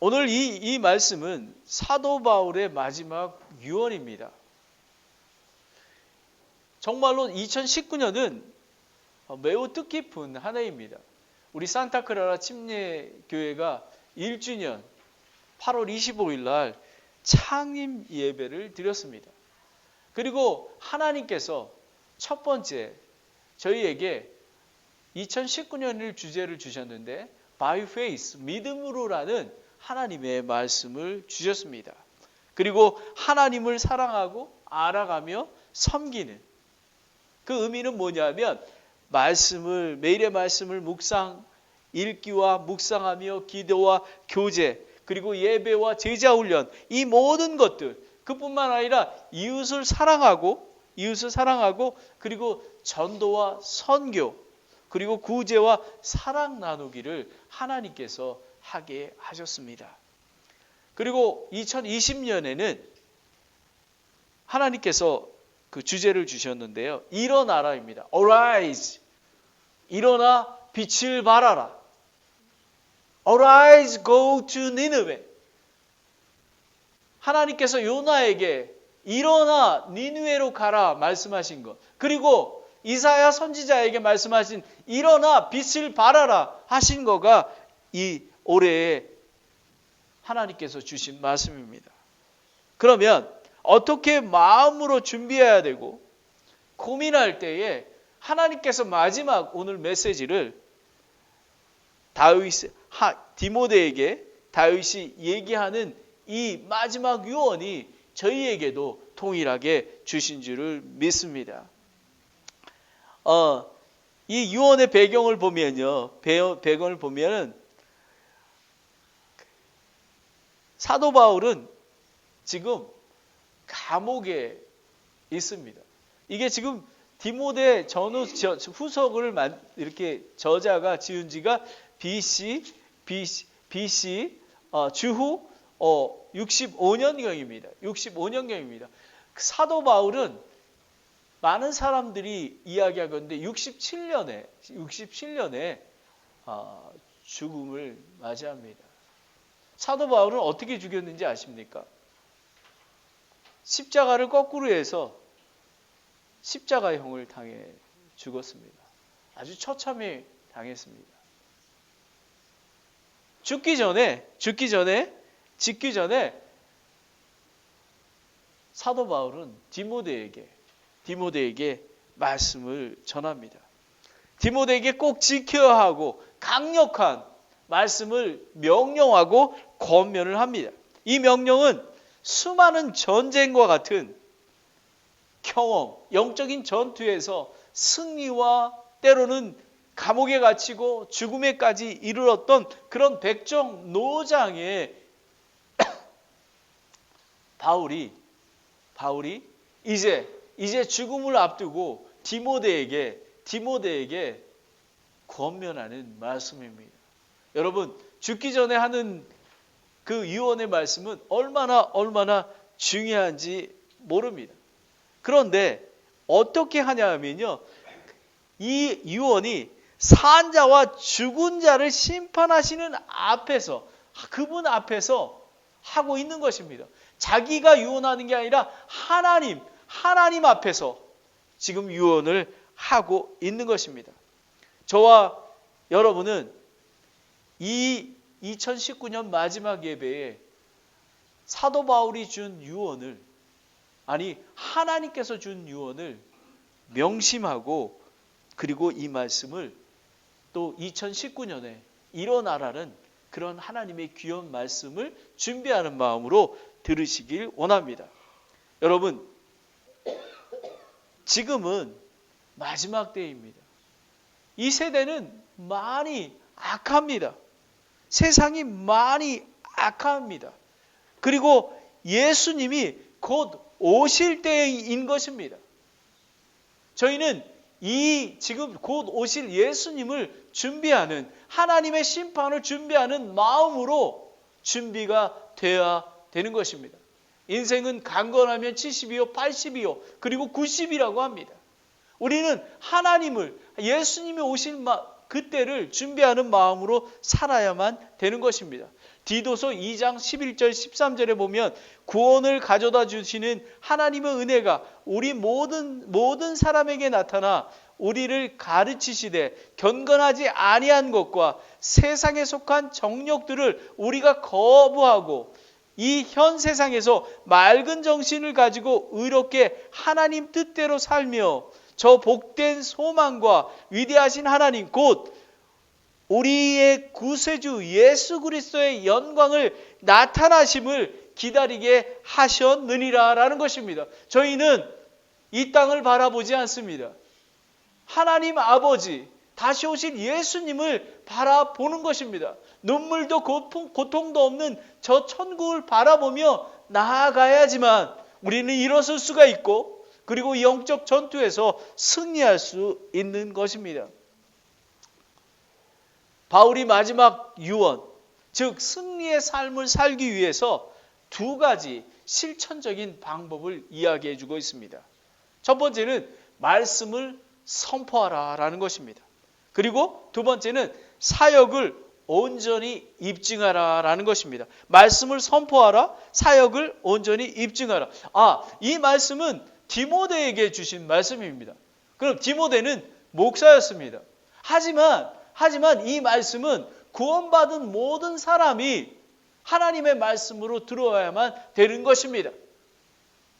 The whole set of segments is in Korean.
오늘 이 말씀은 사도 바울의 마지막 유언입니다. 정말로 2019년은 매우 뜻깊은 한 해입니다. 우리 산타크라라 침례교회가 1주년 8월 25일 날 창립 예배를 드렸습니다. 그리고 하나님께서 첫 번째 저희에게 2019년을 주제를 주셨는데 By faith, 믿음으로라는 하나님의 말씀을 주셨습니다. 그리고 하나님을 사랑하고 알아가며 섬기는 그 의미는 뭐냐면 매일의 말씀을 읽기와 묵상하며 기도와 교제 그리고 예배와 제자훈련 이 모든 것들 그뿐만 아니라 이웃을 사랑하고 그리고 전도와 선교 그리고 구제와 사랑 나누기를 하나님께서 하게 하셨습니다. 그리고 2020년에는 하나님께서 그 주제를 주셨는데요. 일어나라입니다. Arise. 일어나 빛을 발하라. Arise, go to Nineveh. 하나님께서 요나에게 일어나 니느웨로 가라 말씀하신 것. 그리고 이사야 선지자에게 말씀하신 일어나 빛을 발하라 하신 거가 이 올해에 하나님께서 주신 말씀입니다. 그러면 어떻게 마음으로 준비해야 되고 고민할 때에 하나님께서 마지막 오늘 메시지를 디모데에게 다윗이 얘기하는 이 마지막 유언이 저희에게도 동일하게 주신 줄을 믿습니다. 이 유언의 배경을 보면은 사도 바울은 지금 감옥에 있습니다. 이게 지금 디모데 후석을 이렇게 저자가 지은 지가 BC 주후 65년경입니다. 65년경입니다. 사도 바울은 많은 사람들이 이야기하건대 67년에 죽음을 맞이합니다. 사도 바울은 어떻게 죽였는지 아십니까? 십자가를 거꾸로 해서 십자가형을 당해 죽었습니다. 아주 처참히 당했습니다. 죽기 전에 사도 바울은 디모데에게 말씀을 전합니다. 디모데에게 꼭 지켜야 하고 강력한 말씀을 명령하고 권면을 합니다. 이 명령은 수많은 전쟁과 같은 경험, 영적인 전투에서 승리와 때로는 감옥에 갇히고 죽음에까지 이르렀던 그런 백정 노장의 바울이 이제 죽음을 앞두고 디모데에게 권면하는 말씀입니다. 여러분, 죽기 전에 하는 그 유언의 말씀은 얼마나 중요한지 모릅니다. 그런데 어떻게 하냐 하면요. 이 유언이 산 자와 죽은 자를 심판하시는 그분 앞에서 하고 있는 것입니다. 자기가 유언하는 게 아니라 하나님 앞에서 지금 유언을 하고 있는 것입니다. 저와 여러분은 이 2019년 마지막 예배에 사도 바울이 준 유언을 하나님께서 준 유언을 명심하고 그리고 이 말씀을 또 2019년에 일어나라는 그런 하나님의 귀한 말씀을 준비하는 마음으로 들으시길 원합니다. 여러분, 지금은 마지막 때입니다. 이 세대는 많이 악합니다. 세상이 많이 악합니다. 그리고 예수님이 곧 오실 때인 것입니다. 저희는 지금 곧 오실 예수님을 준비하는 하나님의 심판을 준비하는 마음으로 준비가 되어야 되는 것입니다. 인생은 강건하면 70이요, 80이요, 그리고 90이라고 합니다. 우리는 예수님이 오실 그때를 준비하는 마음으로 살아야만 되는 것입니다. 디도서 2장 11절 13절에 보면 구원을 가져다 주시는 하나님의 은혜가 우리 모든 사람에게 나타나 우리를 가르치시되 경건하지 아니한 것과 세상에 속한 정욕들을 우리가 거부하고 이 현 세상에서 맑은 정신을 가지고 의롭게 하나님 뜻대로 살며 저 복된 소망과 위대하신 하나님 곧 우리의 구세주 예수 그리스도의 영광을 나타나심을 기다리게 하셨느니라 라는 것입니다. 저희는 이 땅을 바라보지 않습니다. 하나님 아버지, 다시 오실 예수님을 바라보는 것입니다. 눈물도 고통도 없는 저 천국을 바라보며 나아가야지만 우리는 일어설 수가 있고 그리고 영적 전투에서 승리할 수 있는 것입니다. 바울이 마지막 유언, 즉 승리의 삶을 살기 위해서 두 가지 실천적인 방법을 이야기해 주고 있습니다. 첫 번째는 말씀을 선포하라 라는 것입니다. 그리고 두 번째는 사역을 온전히 입증하라 라는 것입니다. 말씀을 선포하라, 사역을 온전히 입증하라. 이 말씀은 디모데에게 주신 말씀입니다. 그럼 디모데는 목사였습니다. 하지만 이 말씀은 구원받은 모든 사람이 하나님의 말씀으로 들어야만 되는 것입니다.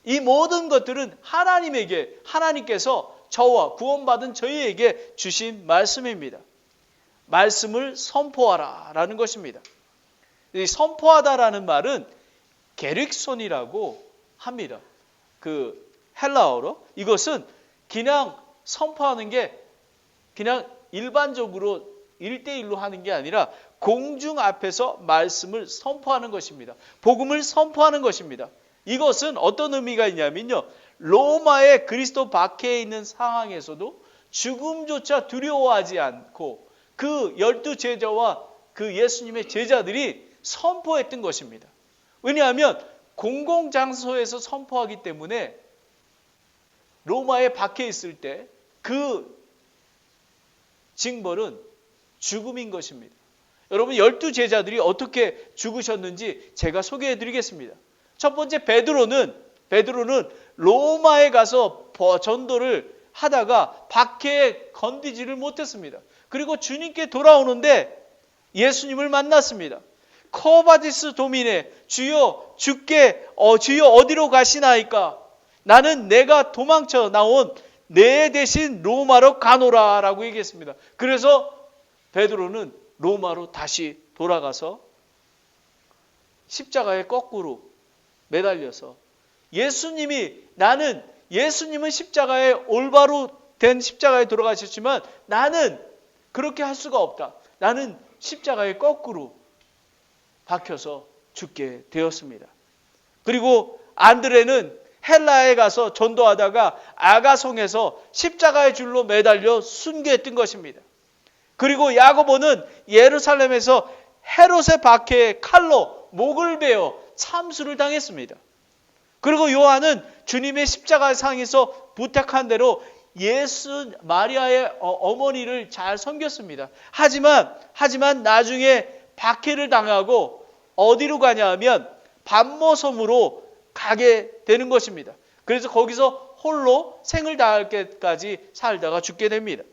이 모든 것들은 하나님께서 저와 구원받은 저희에게 주신 말씀입니다. 말씀을 선포하라 라는 것입니다. 이 선포하다라는 말은 게릭손이라고 합니다. 그 헬라어로 이것은 그냥 선포하는 게 그냥 일반적으로 1대1로 하는 게 아니라 공중 앞에서 말씀을 선포하는 것입니다. 복음을 선포하는 것입니다. 이것은 어떤 의미가 있냐면요. 로마의 그리스도 박해에 있는 상황에서도 죽음조차 두려워하지 않고 그 12제자와 그 예수님의 제자들이 선포했던 것입니다. 왜냐하면 공공장소에서 선포하기 때문에 로마에 박해 있을 때 그 징벌은 죽음인 것입니다. 여러분 12제자들이 어떻게 죽으셨는지 제가 소개해 드리겠습니다. 첫 번째 베드로는 로마에 가서 전도를 하다가 박해에 건디지를 못했습니다. 그리고 주님께 돌아오는데 예수님을 만났습니다. 코바디스 도미네, 주여 어디로 가시나이까? 나는 내가 도망쳐 나온 내 대신 로마로 가노라 라고 얘기했습니다. 그래서 베드로는 로마로 다시 돌아가서 십자가에 거꾸로 매달려서 예수님은 십자가에 올바로 된 십자가에 돌아가셨지만 나는 그렇게 할 수가 없다. 나는 십자가에 거꾸로 박혀서 죽게 되었습니다. 그리고 안드레는 헬라에 가서 전도하다가 아가송에서 십자가의 줄로 매달려 순교했던 것입니다. 그리고 야고보는 예루살렘에서 헤롯의 박해에 칼로 목을 베어 참수를 당했습니다. 그리고 요한은 주님의 십자가 상에서 부탁한 대로 예수 마리아의 어머니를 잘 섬겼습니다. 하지만 나중에 박해를 당하고 어디로 가냐 하면 반모섬으로 가게 되는 것입니다. 그래서 거기서 홀로 생을 다할 때까지 살다가 죽게 됩니다.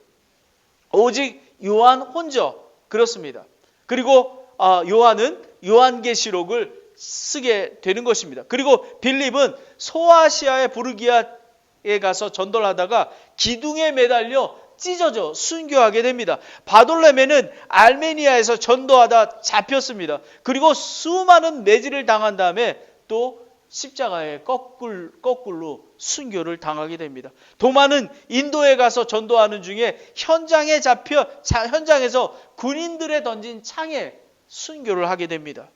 오직 요한 혼자 그렇습니다. 그리고 요한은 요한계시록을 쓰게 되는 것입니다. 그리고 빌립은 소아시아의 부르기아에 가서 전도를 하다가 기둥에 매달려 찢어져 순교하게 됩니다. 바돌레메는 알메니아에서 전도하다 잡혔습니다. 그리고 수많은 매질을 당한 다음에 또 십자가에 거꾸로 순교를 당하게 됩니다. 도마는 인도에 가서 전도하는 중에 현장에서 군인들에 던진 창에 순교를 하게 됩니다.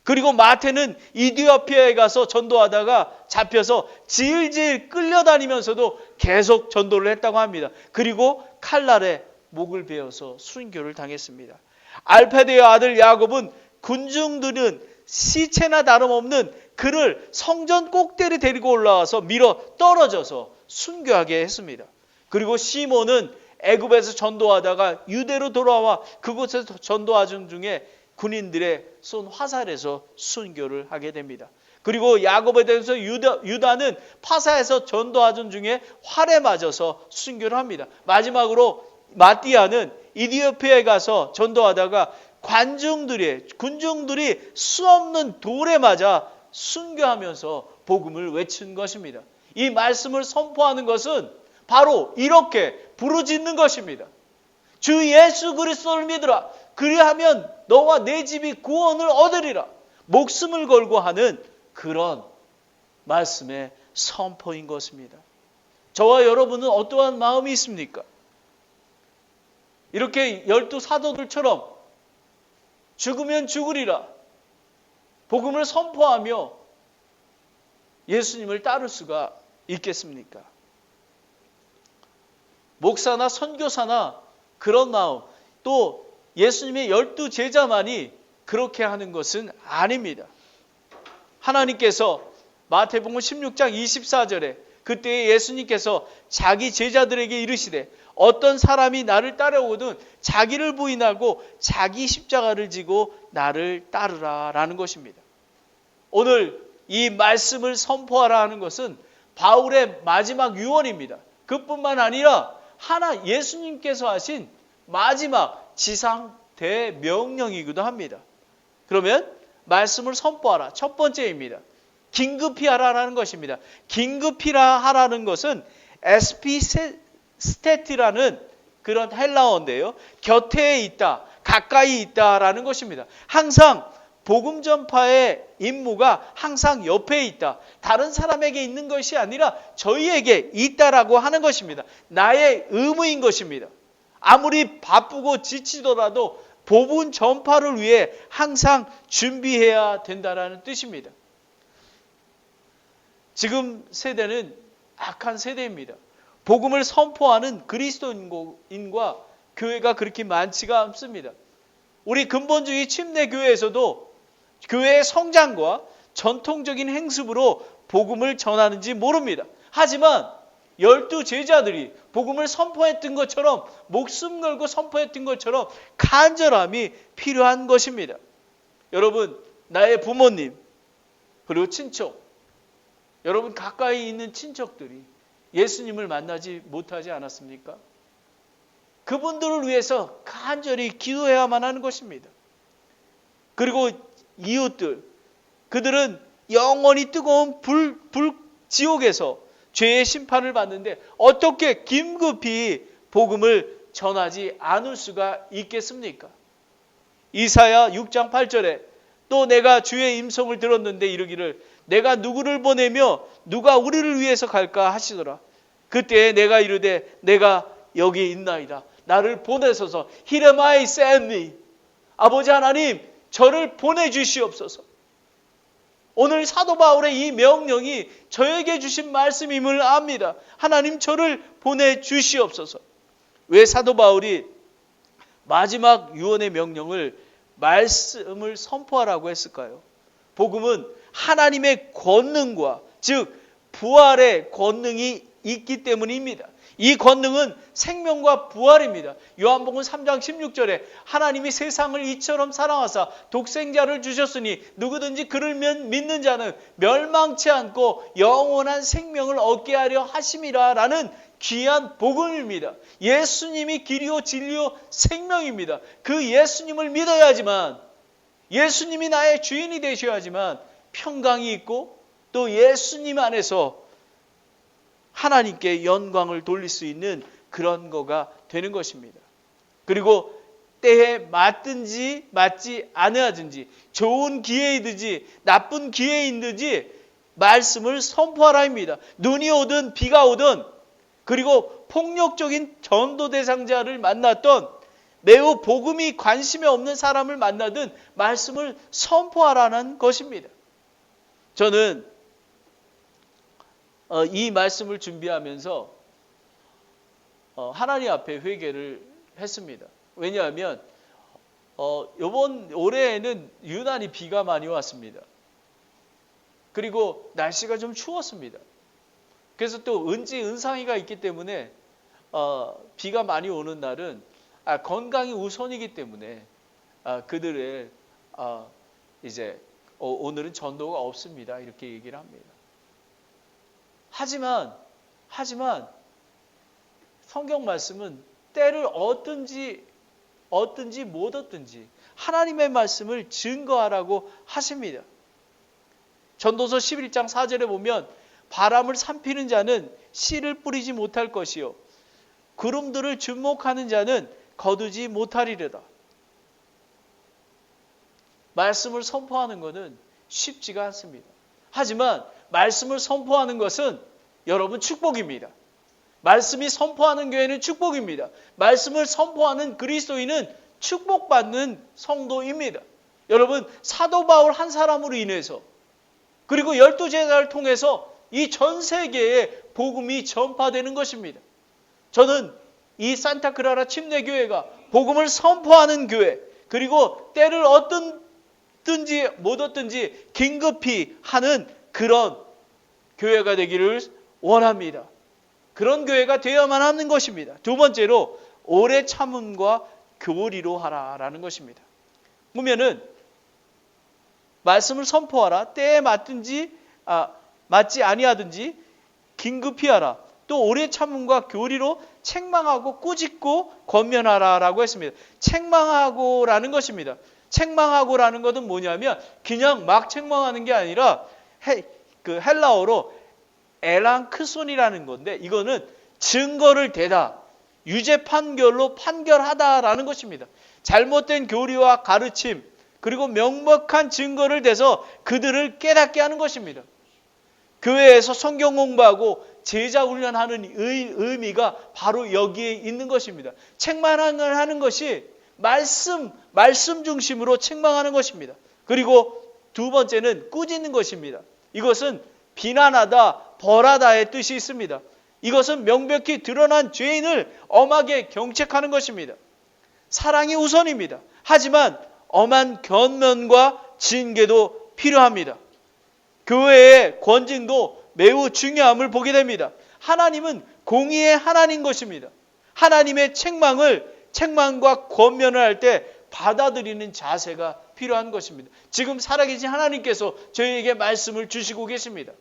그리고 마태는 이디오피아에 가서 전도하다가 잡혀서 질질 끌려다니면서도 계속 전도를 했다고 합니다. 그리고 칼날에 목을 베어서 순교를 당했습니다. 알페드의 아들 야곱은 군중들은 시체나 다름없는 그를 성전 꼭대기에 데리고 올라와서 밀어 떨어져서 순교하게 했습니다. 그리고 시몬은 애굽에서 전도하다가 유대로 돌아와 그곳에서 전도하던 중에 군인들의 쏜 화살에서 순교를 하게 됩니다. 그리고 야곱에 대해서 유다는 파사에서 전도하던 중에 활에 맞아서 순교를 합니다. 마지막으로 마띠아는 이디오피아에 가서 전도하다가 군중들이 수없는 돌에 맞아 순교하면서 복음을 외친 것입니다. 이 말씀을 선포하는 것은 바로 이렇게 부르짖는 것입니다. 주 예수 그리스도를 믿으라. 그리하면 너와 내 집이 구원을 얻으리라. 목숨을 걸고 하는 그런 말씀의 선포인 것입니다. 저와 여러분은 어떠한 마음이 있습니까? 이렇게 12 사도들처럼 죽으면 죽으리라. 복음을 선포하며 예수님을 따를 수가 있겠습니까? 목사나 선교사나 그런 마음, 또 예수님의 12 제자만이 그렇게 하는 것은 아닙니다. 하나님께서 마태복음 16장 24절에 그때 예수님께서 자기 제자들에게 이르시되 어떤 사람이 나를 따라오거든 자기를 부인하고 자기 십자가를 지고 나를 따르라 라는 것입니다. 오늘 이 말씀을 선포하라 하는 것은 바울의 마지막 유언입니다. 그뿐만 아니라 예수님께서 하신 마지막 지상 대명령이기도 합니다. 그러면 말씀을 선포하라. 첫 번째입니다. 긴급히 하라는 것입니다. 긴급히 하라는 것은 에스피스테티라는 그런 헬라어인데요. 곁에 있다, 가까이 있다라는 것입니다. 항상 복음 전파의 임무가 항상 옆에 있다. 다른 사람에게 있는 것이 아니라 저희에게 있다라고 하는 것입니다. 나의 의무인 것입니다. 아무리 바쁘고 지치더라도 복음 전파를 위해 항상 준비해야 된다라는 뜻입니다. 지금 세대는 악한 세대입니다. 복음을 선포하는 그리스도인과 교회가 그렇게 많지가 않습니다. 우리 근본주의 침례교회에서도 교회의 성장과 전통적인 행습으로 복음을 전하는지 모릅니다. 하지만 12 제자들이 복음을 선포했던 것처럼 목숨 걸고 선포했던 것처럼 간절함이 필요한 것입니다. 여러분, 나의 부모님 그리고 친척, 여러분 가까이 있는 친척들이 예수님을 만나지 못하지 않았습니까? 그분들을 위해서 간절히 기도해야만 하는 것입니다. 그리고 이웃들, 그들은 영원히 뜨거운 지옥에서 죄의 심판을 받는데 어떻게 긴급히 복음을 전하지 않을 수가 있겠습니까? 이사야 6장 8절에 또 내가 주의 임성을 들었는데 이르기를 내가 누구를 보내며 누가 우리를 위해서 갈까 하시더라. 그때 내가 이르되 내가 여기 있나이다. 나를 보내소서. Here am I, send me. 아버지 하나님, 저를 보내주시옵소서. 오늘 사도 바울의 이 명령이 저에게 주신 말씀임을 압니다. 하나님, 저를 보내주시옵소서. 왜 사도 바울이 마지막 유언의 명령을 말씀을 선포하라고 했을까요? 복음은 하나님의 권능과 즉 부활의 권능이 있기 때문입니다. 이 권능은 생명과 부활입니다. 요한복음 3장 16절에 하나님이 세상을 이처럼 사랑하사 독생자를 주셨으니 누구든지 그를 믿는 자는 멸망치 않고 영원한 생명을 얻게 하려 하심이라 라는 귀한 복음입니다. 예수님이 길이요 진리요 생명입니다. 그 예수님을 믿어야지만, 예수님이 나의 주인이 되셔야지만 평강이 있고 또 예수님 안에서 하나님께 영광을 돌릴 수 있는 그런 거가 되는 것입니다. 그리고 때에 맞든지 맞지 않아든지 좋은 기회이든지 나쁜 기회이든지 말씀을 선포하라입니다. 눈이 오든 비가 오든 그리고 폭력적인 전도 대상자를 만났던 매우 복음이 관심이 없는 사람을 만나든 말씀을 선포하라는 것입니다. 저는 이 말씀을 준비하면서 하나님 앞에 회개를 했습니다. 왜냐하면 이번 올해에는 유난히 비가 많이 왔습니다. 그리고 날씨가 좀 추웠습니다. 그래서 또 은상이가 있기 때문에 비가 많이 오는 날은 건강이 우선이기 때문에 그들의 이제 오늘은 전도가 없습니다. 이렇게 얘기를 합니다. 하지만 성경 말씀은 때를 얻든지 못 얻든지 하나님의 말씀을 증거하라고 하십니다. 전도서 11장 4절에 보면 바람을 삼키는 자는 씨를 뿌리지 못할 것이요 구름들을 주목하는 자는 거두지 못하리로다. 말씀을 선포하는 것은 쉽지가 않습니다. 하지만 말씀을 선포하는 것은 여러분 축복입니다. 말씀이 선포하는 교회는 축복입니다. 말씀을 선포하는 그리스도인은 축복받는 성도입니다. 여러분 사도 바울 한 사람으로 인해서 그리고 12제자를 통해서 이 전 세계에 복음이 전파되는 것입니다. 저는 이 산타크라라 침례교회가 복음을 선포하는 교회 그리고 때를 얻든지 못 얻든지 긴급히 하는 그런 교회가 되기를 원합니다. 그런 교회가 되어야만 하는 것입니다. 두 번째로 오래 참음과 교리로 하라라는 것입니다. 보면은 말씀을 선포하라. 때에 맞지 아니하든지 긴급히 하라. 또 오래 참음과 교리로 책망하고 꾸짖고 권면하라라고 했습니다. 책망하고라는 것입니다. 책망하고라는 것은 뭐냐면 그냥 막 책망하는 게 아니라 헬라어로 엘랑크손이라는 건데 이거는 증거를 대다 유죄 판결로 판결하다라는 것입니다. 잘못된 교리와 가르침 그리고 명백한 증거를 대서 그들을 깨닫게 하는 것입니다. 교회에서 성경 공부하고 제자 훈련하는 의미가 바로 여기에 있는 것입니다. 책망을 하는 것이 말씀 중심으로 책망하는 것입니다. 그리고 두 번째는 꾸짖는 것입니다. 이것은 비난하다, 벌하다의 뜻이 있습니다. 이것은 명백히 드러난 죄인을 엄하게 경책하는 것입니다. 사랑이 우선입니다. 하지만 엄한 권면과 징계도 필요합니다. 교회의 권징도 매우 중요함을 보게 됩니다. 하나님은 공의의 하나님 것입니다. 하나님의 책망과 권면을 할 때 받아들이는 자세가 필요한 것입니다. 지금 살아계신 하나님께서 저희에게 말씀을 주시고 계십니다.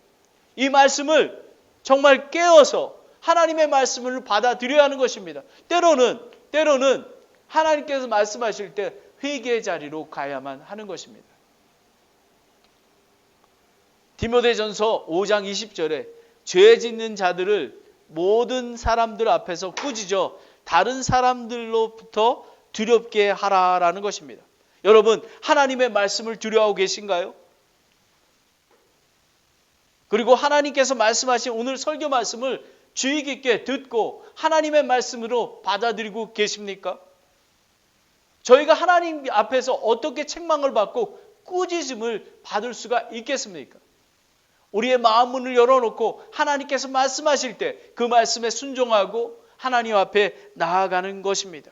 이 말씀을 정말 깨어서 하나님의 말씀을 받아들여야 하는 것입니다. 때로는 하나님께서 말씀하실 때 회개의 자리로 가야만 하는 것입니다. 디모데전서 5장 20절에 죄 짓는 자들을 모든 사람들 앞에서 꾸짖어 다른 사람들로부터 두렵게 하라라는 것입니다. 여러분 하나님의 말씀을 두려워하고 계신가요? 그리고 하나님께서 말씀하신 오늘 설교 말씀을 주의 깊게 듣고 하나님의 말씀으로 받아들이고 계십니까? 저희가 하나님 앞에서 어떻게 책망을 받고 꾸짖음을 받을 수가 있겠습니까? 우리의 마음 문을 열어놓고 하나님께서 말씀하실 때 그 말씀에 순종하고 하나님 앞에 나아가는 것입니다.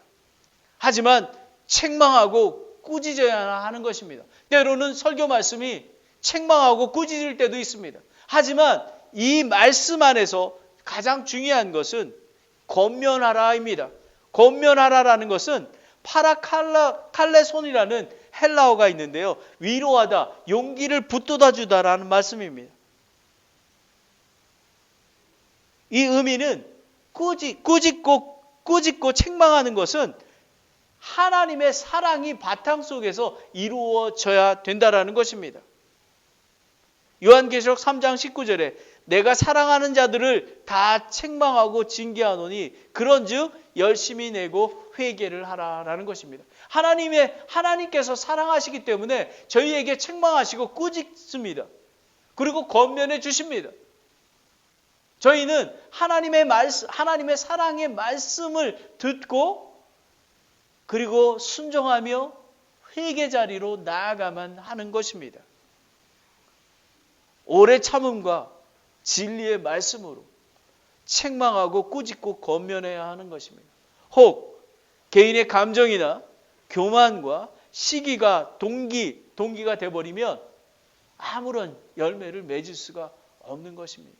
하지만 책망하고 꾸짖어야 하는 것입니다. 때로는 설교 말씀이 책망하고 꾸짖을 때도 있습니다. 하지만 이 말씀 안에서 가장 중요한 것은 권면하라입니다. 권면하라라는 것은 파라칼레손이라는 헬라어가 있는데요. 위로하다, 용기를 북돋아 주다라는 말씀입니다. 이 의미는 꾸짖고 책망하는 것은 하나님의 사랑이 바탕 속에서 이루어져야 된다라는 것입니다. 요한계시록 3장 19절에 내가 사랑하는 자들을 다 책망하고 징계하노니 그런즉 열심히 내고 회개를 하라라는 것입니다. 하나님께서 사랑하시기 때문에 저희에게 책망하시고 꾸짖습니다. 그리고 권면해 주십니다. 저희는 하나님의 사랑의 말씀을 듣고 그리고 순종하며 회개 자리로 나아가만 하는 것입니다. 오래 참음과 진리의 말씀으로 책망하고 꾸짖고 권면해야 하는 것입니다. 혹 개인의 감정이나 교만과 시기가 동기가 되어버리면 아무런 열매를 맺을 수가 없는 것입니다.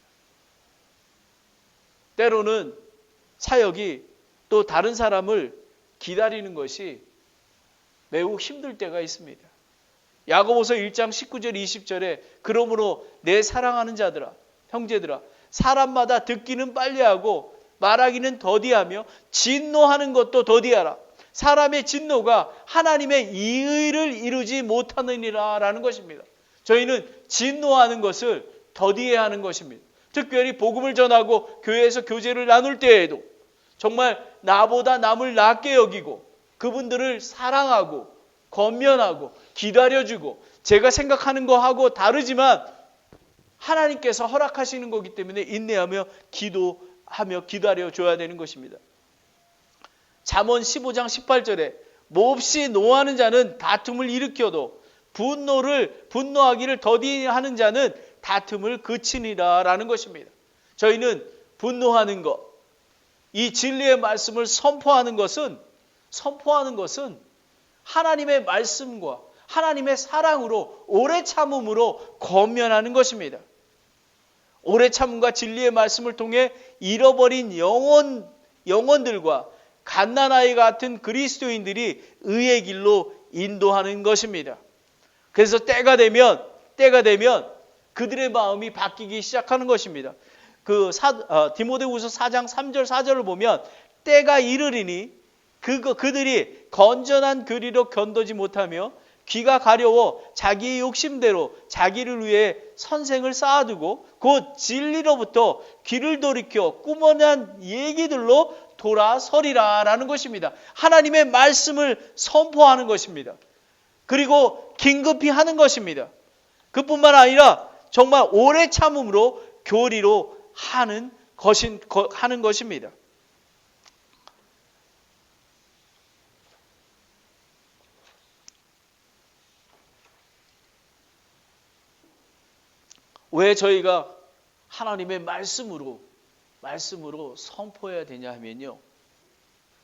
때로는 사역이 또 다른 사람을 기다리는 것이 매우 힘들 때가 있습니다. 야고보서 1장 19절 20절에 그러므로 내 사랑하는 자들아 형제들아 사람마다 듣기는 빨리하고 말하기는 더디하며 진노하는 것도 더디하라. 사람의 진노가 하나님의 이의를 이루지 못하느니라 라는 것입니다. 저희는 진노하는 것을 더디해야 하는 것입니다. 특별히 복음을 전하고 교회에서 교제를 나눌 때에도 정말 나보다 남을 낮게 여기고 그분들을 사랑하고 권면하고 기다려주고 제가 생각하는 거하고 다르지만 하나님께서 허락하시는 거기 때문에 인내하며 기도하며 기다려줘야 되는 것입니다. 잠언 15장 18절에 몹시 노하는 자는 다툼을 일으켜도 분노하기를 더디하는 자는 다툼을 그치니라 라는 것입니다. 저희는 분노하는 것, 이 진리의 말씀을 선포하는 것은 하나님의 말씀과 하나님의 사랑으로 오래 참음으로 권면하는 것입니다. 오래 참음과 진리의 말씀을 통해 잃어버린 영혼들과 갓난아이 같은 그리스도인들이 의의 길로 인도하는 것입니다. 그래서 때가 되면 그들의 마음이 바뀌기 시작하는 것입니다. 디모데후서 4장 3절 4절을 보면 때가 이르리니 그들이 건전한 교리로 견도지 못하며 귀가 가려워 자기의 욕심대로 자기를 위해 선생을 쌓아두고 곧 진리로부터 귀를 돌이켜 꾸며낸 얘기들로 돌아서리라 라는 것입니다. 하나님의 말씀을 선포하는 것입니다. 그리고 긴급히 하는 것입니다. 그뿐만 아니라 정말 오래 참음으로 교리로 하는 것입니다. 왜 저희가 하나님의 말씀으로 선포해야 되냐 하면요.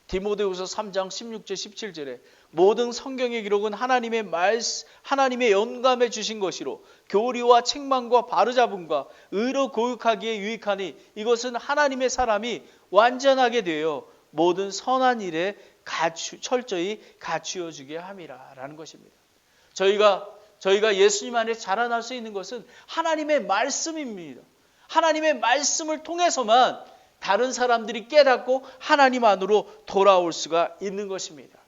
디모데후서 3장 16절 17절에 모든 성경의 기록은 하나님의 영감에 주신 것이로 교리와 책망과 바로잡음과 의로 교육하기에 유익하니 이것은 하나님의 사람이 완전하게 되어 모든 선한 일에 철저히 갖추어 주게 함이라 라는 것입니다. 저희가 예수님 안에 자라날 수 있는 것은 하나님의 말씀입니다. 하나님의 말씀을 통해서만 다른 사람들이 깨닫고 하나님 안으로 돌아올 수가 있는 것입니다.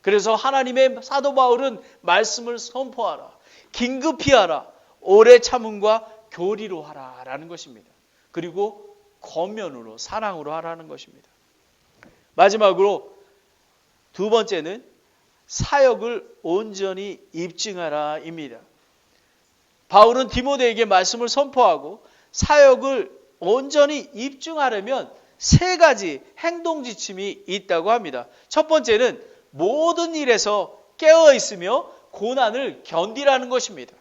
그래서 하나님의 사도 바울은 말씀을 선포하라, 긴급히 하라, 오래 참음과 교리로 하라라는 것입니다. 그리고 권면으로 사랑으로 하라는 것입니다. 마지막으로 두 번째는 사역을 온전히 입증하라입니다. 바울은 디모데에게 말씀을 선포하고 사역을 온전히 입증하려면 세 가지 행동 지침이 있다고 합니다. 첫 번째는 모든 일에서 깨어 있으며 고난을 견디라는 것입니다.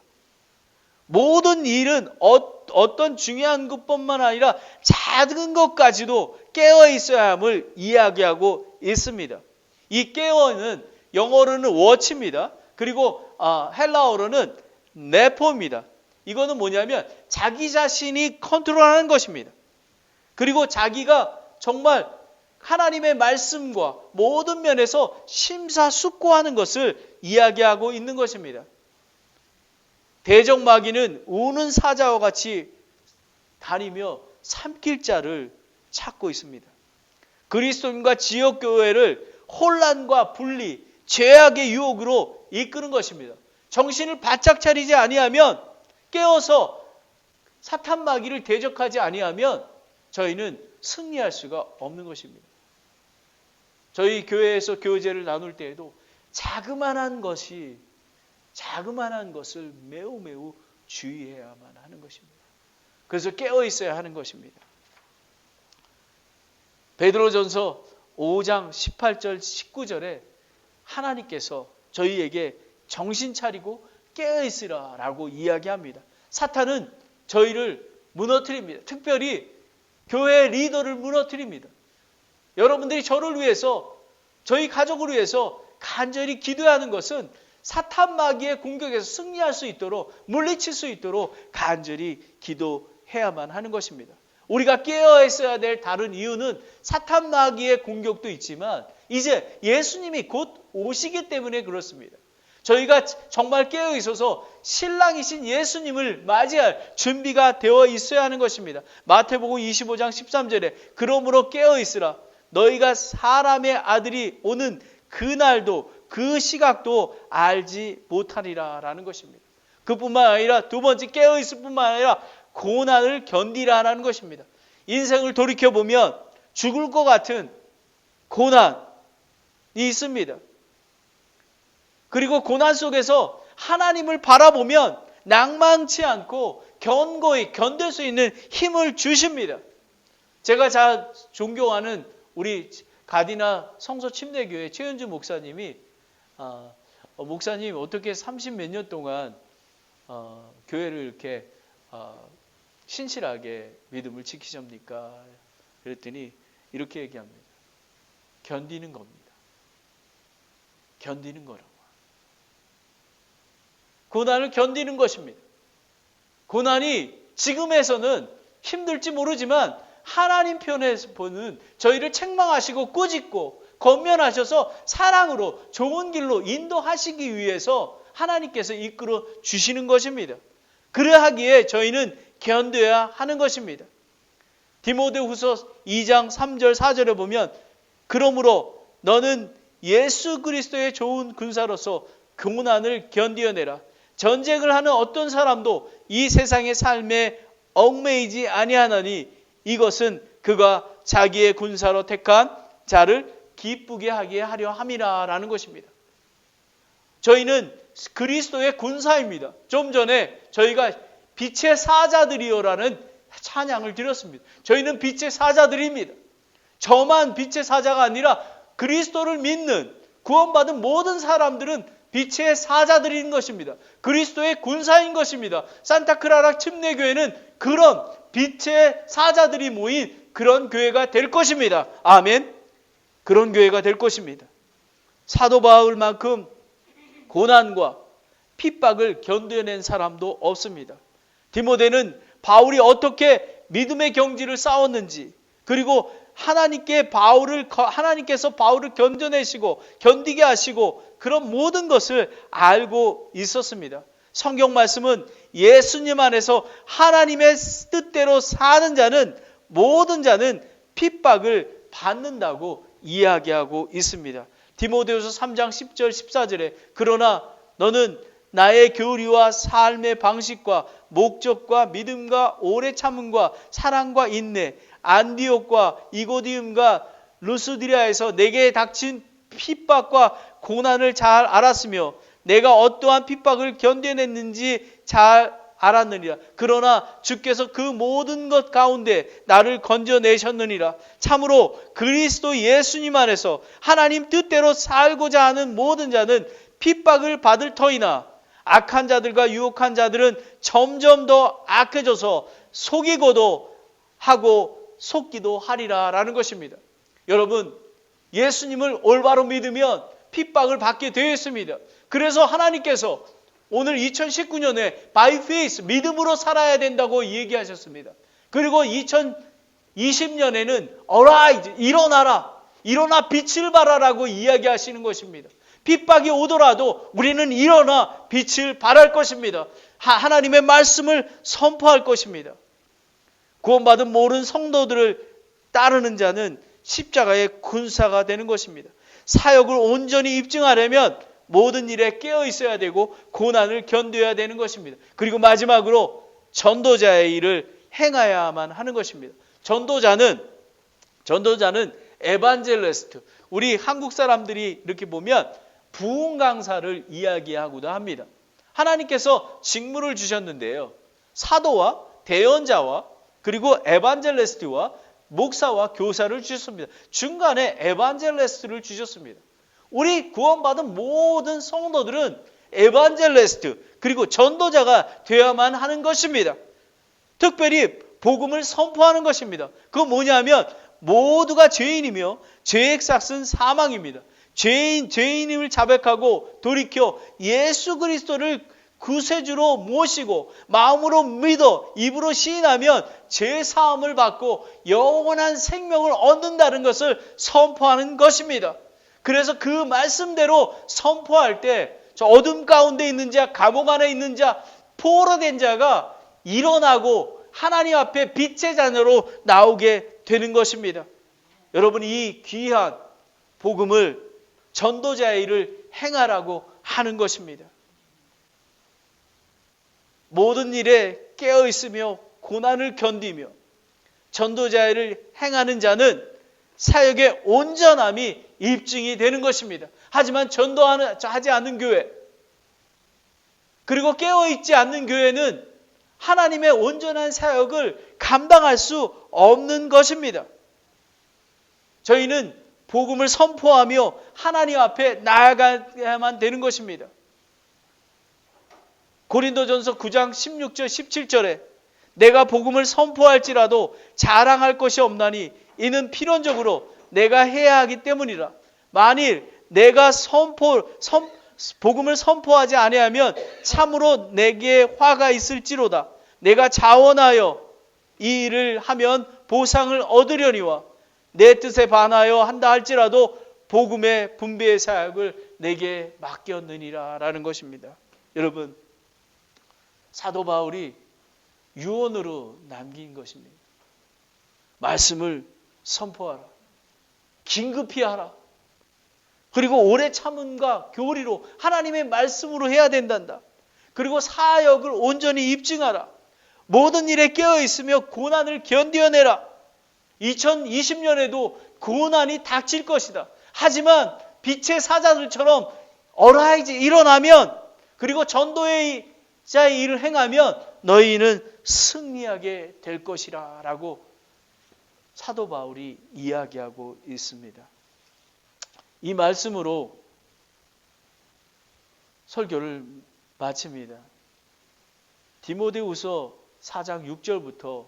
모든 일은 어떤 중요한 것뿐만 아니라 작은 것까지도 깨어 있어야 함을 이야기하고 있습니다. 이 깨어는 영어로는 워치입니다. 그리고 헬라어로는 네포입니다. 이거는 뭐냐면 자기 자신이 컨트롤하는 것입니다. 그리고 자기가 정말 하나님의 말씀과 모든 면에서 심사숙고하는 것을 이야기하고 있는 것입니다. 대적마귀는 우는 사자와 같이 다니며 삼킬 자를 찾고 있습니다. 그리스도인과 지역교회를 혼란과 분리, 죄악의 유혹으로 이끄는 것입니다. 정신을 바짝 차리지 아니하면 깨어서 사탄 마귀를 대적하지 아니하면 저희는 승리할 수가 없는 것입니다. 저희 교회에서 교제를 나눌 때에도 자그마한 것을 매우 주의해야만 하는 것입니다. 그래서 깨어 있어야 하는 것입니다. 베드로전서 5장 18절 19절에 하나님께서 저희에게 정신 차리고 깨어 있으라 라고 이야기합니다. 사탄은 저희를 무너뜨립니다. 특별히 교회 리더를 무너뜨립니다. 여러분들이 저를 위해서, 저희 가족을 위해서 간절히 기도하는 것은 사탄 마귀의 공격에서 승리할 수 있도록, 물리칠 수 있도록 간절히 기도해야만 하는 것입니다. 우리가 깨어 있어야 될 다른 이유는 사탄 마귀의 공격도 있지만 이제 예수님이 곧 오시기 때문에 그렇습니다. 저희가 정말 깨어 있어서 신랑이신 예수님을 맞이할 준비가 되어 있어야 하는 것입니다. 마태복음 25장 13절에 그러므로 깨어 있으라. 너희가 사람의 아들이 오는 그날도 그 시각도 알지 못하리라 라는 것입니다. 그뿐만 아니라 두 번째 깨어 있을 뿐만 아니라 고난을 견디라라는 것입니다. 인생을 돌이켜보면 죽을 것 같은 고난이 있습니다. 그리고 고난 속에서 하나님을 바라보면 낭망치 않고 견고히 견딜 수 있는 힘을 주십니다. 제가 잘 존경하는 우리 가디나 성서 침례교회 최은주 목사님이 목사님 어떻게 30몇 년 동안 교회를 이렇게 신실하게 믿음을 지키십니까? 그랬더니 이렇게 얘기합니다. 견디는 겁니다. 견디는 거라고. 고난을 견디는 것입니다. 고난이 지금에서는 힘들지 모르지만 하나님 편에서 보는 저희를 책망하시고 꾸짖고 권면하셔서 사랑으로 좋은 길로 인도하시기 위해서 하나님께서 이끌어 주시는 것입니다. 그러하기에 저희는 견뎌야 하는 것입니다. 디모데후서 2장 3절 4절에 보면 그러므로 너는 예수 그리스도의 좋은 군사로서 고난을 견디어내라. 전쟁을 하는 어떤 사람도 이 세상의 삶에 얽매이지 아니하나니 이것은 그가 자기의 군사로 택한 자를 기쁘게 하게 하려 함이라 라는 것입니다. 저희는 그리스도의 군사입니다. 좀 전에 저희가 빛의 사자들이요라는 찬양을 드렸습니다. 저희는 빛의 사자들입니다. 저만 빛의 사자가 아니라 그리스도를 믿는 구원받은 모든 사람들은 빛의 사자들인 것입니다. 그리스도의 군사인 것입니다. 산타크라라 침례교회는 그런 빛의 사자들이 모인 그런 교회가 될 것입니다. 아멘. 그런 교회가 될 것입니다. 사도 바울만큼 고난과 핍박을 견뎌낸 사람도 없습니다. 디모데는 바울이 어떻게 믿음의 경지를 싸웠는지, 그리고 하나님께서 바울을 견뎌내시고 견디게 하시고 그런 모든 것을 알고 있었습니다. 성경 말씀은 예수님 안에서 하나님의 뜻대로 사는 자는 모든 자는 핍박을 받는다고 이야기하고 있습니다. 디모데후서 3장 10절 14절에 그러나 너는 나의 교리와 삶의 방식과 목적과 믿음과 오래 참음과 사랑과 인내, 안디옥과 이고디움과 루스드리아에서 내게 닥친 핍박과 고난을 잘 알았으며 내가 어떠한 핍박을 견뎌냈는지 잘 알았느니라. 그러나 주께서 그 모든 것 가운데 나를 건져내셨느니라. 참으로 그리스도 예수님 안에서 하나님 뜻대로 살고자 하는 모든 자는 핍박을 받을 터이나 악한 자들과 유혹한 자들은 점점 더 악해져서 속이고도 하고 속기도 하리라 라는 것입니다. 여러분, 예수님을 올바로 믿으면 핍박을 받게 되어 있습니다. 그래서 하나님께서 오늘 2019년에 by faith, 믿음으로 살아야 된다고 얘기하셨습니다. 그리고 2020년에는 arise, 일어나라, 일어나 빛을 발하라고 이야기하시는 것입니다. 핍박이 오더라도 우리는 일어나 빛을 발할 것입니다. 하나님의 말씀을 선포할 것입니다. 구원받은 모든 성도들을 따르는 자는 십자가의 군사가 되는 것입니다. 사역을 온전히 입증하려면 모든 일에 깨어 있어야 되고 고난을 견뎌야 되는 것입니다. 그리고 마지막으로 전도자의 일을 행해야만 하는 것입니다. 전도자는 에반젤리스트. 우리 한국 사람들이 이렇게 보면 부흥 강사를 이야기하고도 합니다. 하나님께서 직무를 주셨는데요. 사도와 대언자와 그리고 에반젤리스트와 목사와 교사를 주셨습니다. 중간에 에반젤리스트를 주셨습니다. 우리 구원받은 모든 성도들은 에반젤리스트 그리고 전도자가 되어야만 하는 것입니다. 특별히 복음을 선포하는 것입니다. 그건 뭐냐면 모두가 죄인이며 죄의 삭은 사망입니다. 죄인임을 자백하고 돌이켜 예수 그리스도를 구세주로 모시고 마음으로 믿어 입으로 시인하면 죄 사함을 받고 영원한 생명을 얻는다는 것을 선포하는 것입니다. 그래서 그 말씀대로 선포할 때 저 어둠 가운데 있는 자, 감옥 안에 있는 자, 포로된 자가 일어나고 하나님 앞에 빛의 자녀로 나오게 되는 것입니다. 여러분, 이 귀한 복음을 전도자의 일을 행하라고 하는 것입니다. 모든 일에 깨어 있으며 고난을 견디며 전도자의 일을 행하는 자는 사역의 온전함이 입증이 되는 것입니다. 하지만 전도하지 않는 교회, 그리고 깨어있지 않는 교회는 하나님의 온전한 사역을 감당할 수 없는 것입니다. 저희는 복음을 선포하며 하나님 앞에 나아가야만 되는 것입니다. 고린도전서 9장 16절 17절에 내가 복음을 선포할지라도 자랑할 것이 없나니 이는 필연적으로 내가 해야 하기 때문이라. 만일 내가 복음을 선포하지 아니하면 참으로 내게 화가 있을지로다. 내가 자원하여 이 일을 하면 보상을 얻으려니와 내 뜻에 반하여 한다 할지라도 복음의 분배의 사역을 내게 맡겼느니라 라는 것입니다. 여러분, 사도 바울이 유언으로 남긴 것입니다. 말씀을 선포하라. 긴급히 하라. 그리고 오래 참음과 교리로 하나님의 말씀으로 해야 된단다. 그리고 사역을 온전히 입증하라. 모든 일에 깨어 있으며 고난을 견뎌내라. 2020년에도 고난이 닥칠 것이다. 하지만 빛의 사자들처럼 어라이즈 일어나면, 그리고 전도의 자의 일을 행하면 너희는 승리하게 될 것이라 라고 사도 바울이 이야기하고 있습니다. 이 말씀으로 설교를 마칩니다. 디모데후서 4장 6절부터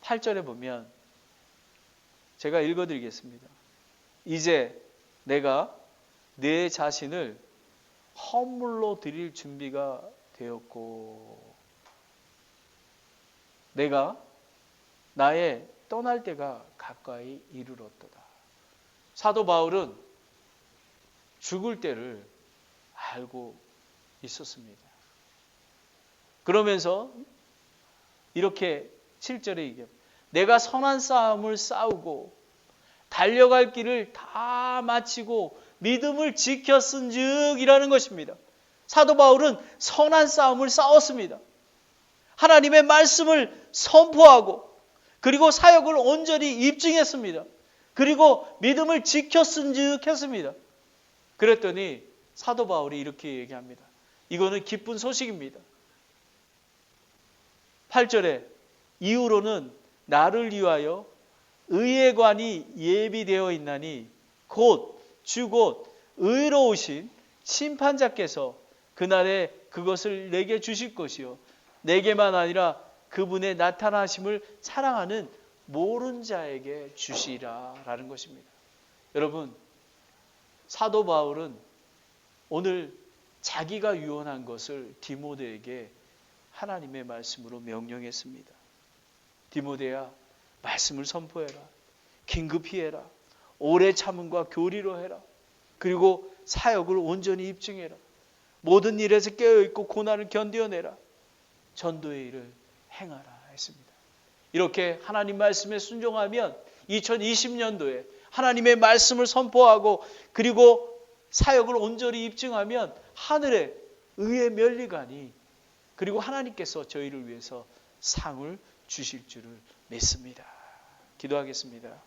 8절에 보면 제가 읽어드리겠습니다. 이제 내가 내 자신을 헌물로 드릴 준비가 되었고 내가 나의 떠날 때가 가까이 이르렀도다. 사도 바울은 죽을 때를 알고 있었습니다. 그러면서 이렇게 7절에 얘기합니다. 내가 선한 싸움을 싸우고 달려갈 길을 다 마치고 믿음을 지켰은즉 이라는 것입니다. 사도 바울은 선한 싸움을 싸웠습니다. 하나님의 말씀을 선포하고 그리고 사역을 온전히 입증했습니다. 그리고 믿음을 지켰은즉 했습니다. 그랬더니 사도 바울이 이렇게 얘기합니다. 이거는 기쁜 소식입니다. 8절에 이후로는 나를 위하여 의의 관이 예비되어 있나니 곧 의로우신 심판자께서 그날에 그것을 내게 주실 것이요 내게만 아니라 그분의 나타나심을 사랑하는 모른 자에게 주시라 라는 것입니다. 여러분, 사도 바울은 오늘 자기가 유언한 것을 디모데에게 하나님의 말씀으로 명령했습니다. 디모데야, 말씀을 선포해라. 긴급히 해라. 오래 참음과 교리로 해라. 그리고 사역을 온전히 입증해라. 모든 일에서 깨어있고 고난을 견뎌내라. 전도의 일을 행하라 했습니다. 이렇게 하나님 말씀에 순종하면 2020년도에 하나님의 말씀을 선포하고 그리고 사역을 온전히 입증하면 하늘에 의의 면류관이 그리고 하나님께서 저희를 위해서 상을 주실 줄을 믿습니다. 기도하겠습니다.